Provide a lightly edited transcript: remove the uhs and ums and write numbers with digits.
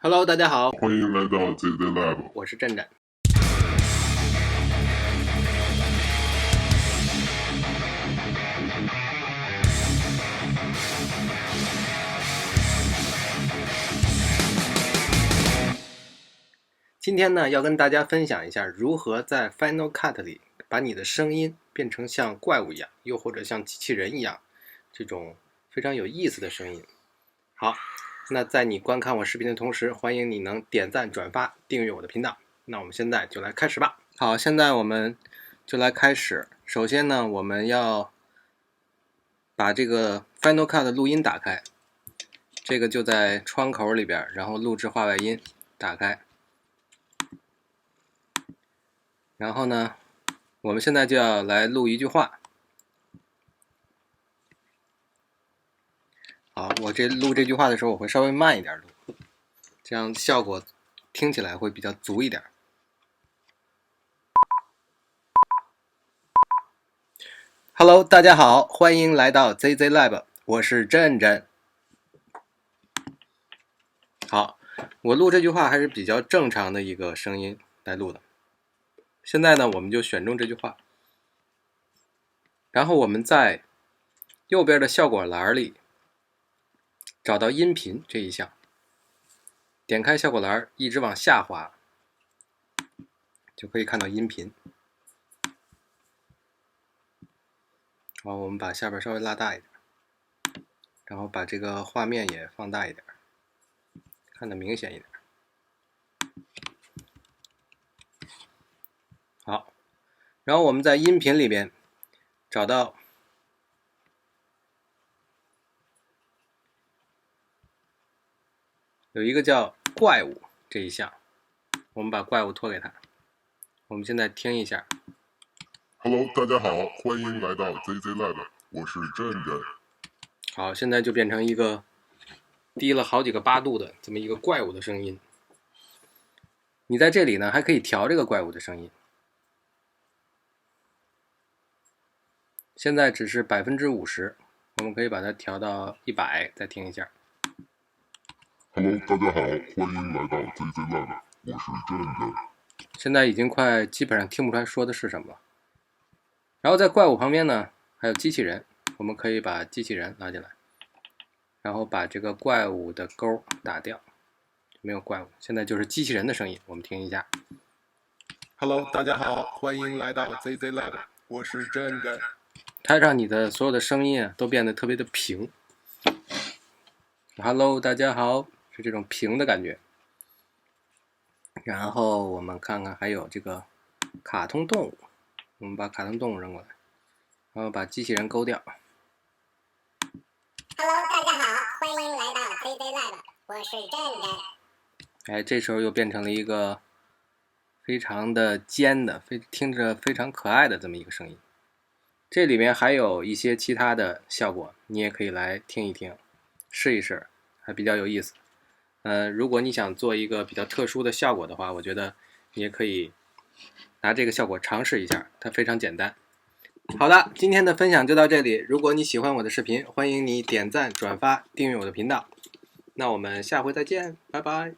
Hello， 大家好，欢迎来到 ZZ Lab， 我是震震。今天呢，要跟大家分享一下如何在 Final Cut 里把你的声音变成像怪物一样，又或者像机器人一样，这种非常有意思的声音。好，那在你观看我视频的同时，欢迎你能点赞、转发、订阅我的频道。那我们现在就来开始吧。好，现在我们就来开始。首先呢，我们要把这个 Final Cut 的录音打开，这个就在窗口里边，然后录制话外音打开。然后呢，我们现在就要来录一句话。好，我录这句话的时候，我会稍微慢一点录，这样效果听起来会比较足一点。Hello， 大家好，欢迎来到 ZZ Lab， 我是震震。好，我录这句话还是比较正常的一个声音来录的。现在呢，我们就选中这句话，然后我们在右边的效果栏里找到音频这一项，点开效果栏，一直往下滑，就可以看到音频。好，我们把下边稍微拉大一点，然后把这个画面也放大一点，看得明显一点。好，然后我们在音频里边找到有一个叫怪物这一项，我们把怪物托给他。我们现在听一下。Hello， 大家好，欢迎来到 ZZ Lab， 我是震震。好，现在就变成一个低了好几个8度的这么一个怪物的声音。你在这里呢，还可以调这个怪物的声音。现在只是50%，我们可以把它调到100，再听一下。Hello， 大家好，欢迎来到 ZZ Lab， 我是震震。现在已经快基本上听不出来说的是什么了。然后在怪物旁边呢，还有机器人，我们可以把机器人拉进来，然后把这个怪物的勾打掉，没有怪物，现在就是机器人的声音，我们听一下。Hello， 大家好，欢迎来到 ZZ Lab， 我是震震。它让你的所有的声音啊都变得特别的平。Hello， 大家好，是这种平的感觉。然后我们看看还有这个卡通动物，我们把卡通动物扔过来，然后把机器人勾掉。Hello， 大家好，欢迎来到 ZZ Lab， 我是震震。哎，这时候又变成了一个非常的尖的，听着非常可爱的这么一个声音。这里面还有一些其他的效果，你也可以来听一听，试一试，还比较有意思。如果你想做一个比较特殊的效果的话，我觉得你也可以拿这个效果尝试一下，它非常简单。好的，今天的分享就到这里。如果你喜欢我的视频，欢迎你点赞、转发、订阅我的频道。那我们下回再见，拜拜。